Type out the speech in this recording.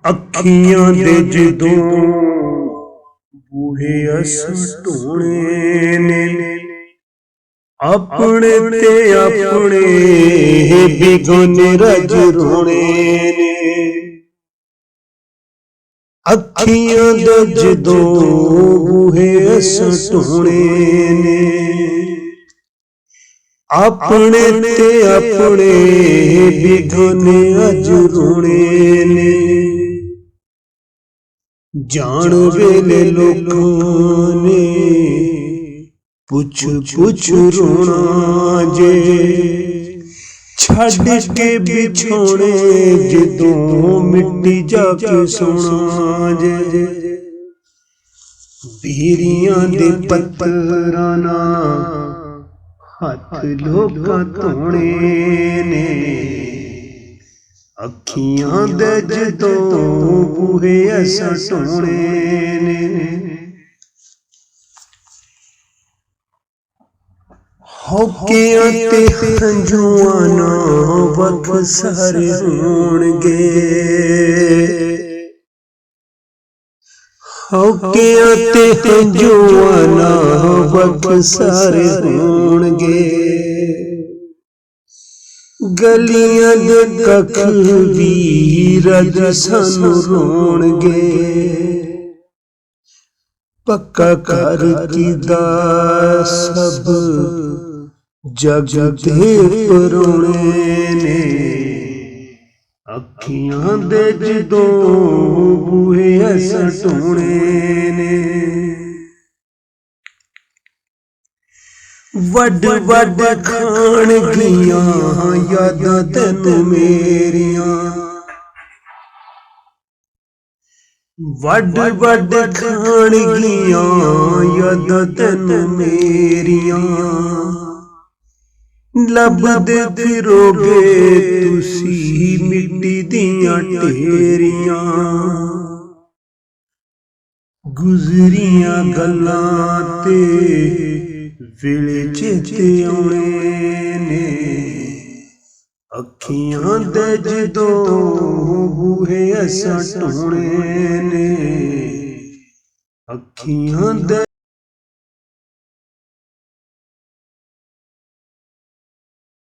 ਅੱਖੀਆਂ ਦੇ ਜਦੋਂ ਬੂਹੇ ਅਸ ਢੋਣੇ ਨੇ, ਆਪਣੇ ਤੇ ਆਪਣੇ ਬਿਗਾਨੇ ਰਜ ਰੋਣੇ ਨੇ। ਅੱਖੀਆਂ ਦੇ ਜਦੋਂ ਬੂਹੇ ਅਸ ਢੋਣੇ ਨੇ, ਆਪਣੇ ਤੇ ਆਪਣੇ ਬਿਗਾਨੇ ਅਜ ਰੋਣੇ ਨੇ। ਜਾਣ ਵੇਲੇ ਲੋਕਾਂ ਨੇ ਪੁੱਛ ਪੁੱਛ ਰੋਣਾ ਜੇ, ਛੱਡ ਕੇ ਵਿਛੋਣੇ ਜਦੋਂ ਮਿੱਟੀ ਜਾ ਕੇ ਸੋਣਾ ਜੇ। ਬੀਰੀਆਂ ਦੇ ਪੱਤਰਾਂ ਨਾਲ ਹੱਥ ਲੋਕਾਂ ਧੋਣੇ ਨੇ, ਅੱਖੀਆਂ ਦੇ ਜਦੋਂ ਬੂਹੇ ਅਸ ਢੋਣੇ ਨੇ। ਹੋਕਿਆਂ ਤੇ ਹੰਝੂਆਂ ਨਾਲ ਵੱਖ ਸਾਰੇ ਹੋਣਗੇ, ਹੋਕਿਆਂ ਤੇ ਹੰਝੂਆਂ ਨਾਲ ਵੱਖ ਸਾਰੇ ਹੋਣਗੇ। ਗਲੀਆਂ ਦੇ ਕੱਖ ਵੀ ਰਜ ਸਾਨੂੰ ਰੋਣਗੇ, ਪੱਕਾ ਘਰ ਕਿਦਾ ਸਭ ਜਗ ਦੇ ਪਰੋਣੇ ਨੇ। ਅੱਖੀਆਂ ਦੇ ਜਦੋਂ ਬੂਹੇ ਅਸ ਢੋਣੇ ਨੇ। ਵੱਡ ਵੱਡ ਖਾਣਗੀਆਂ ਯਾਦਾਂ ਤੈਨੂੰ ਮੇਰੀਆਂ, ਵੱਡ ਵੱਡ ਖਾਣਗੀਆਂ ਯਾਦਾਂ ਤੈਨੂੰ ਮੇਰੀਆਂ। ਲੱਭਦੇ ਫਿਰੋਗੇ ਤੁਸੀਂ ਮਿੱਟੀ ਦੀਆਂ ਢੇਰੀਆਂ, ਗੁਜ਼ਰੀਆਂ ਗੱਲਾਂ ਤੇ ਵੇਲੇ ਚੇਤੇ ਆਉਣੇ ਨੇ। ਅੱਖੀਆਂ ਦੇ ਜਦੋਂ ਬੂਹੇ ਅਸ ਢੋਣੇ ਨੇ, ਅੱਖੀਆਂ ਦੇ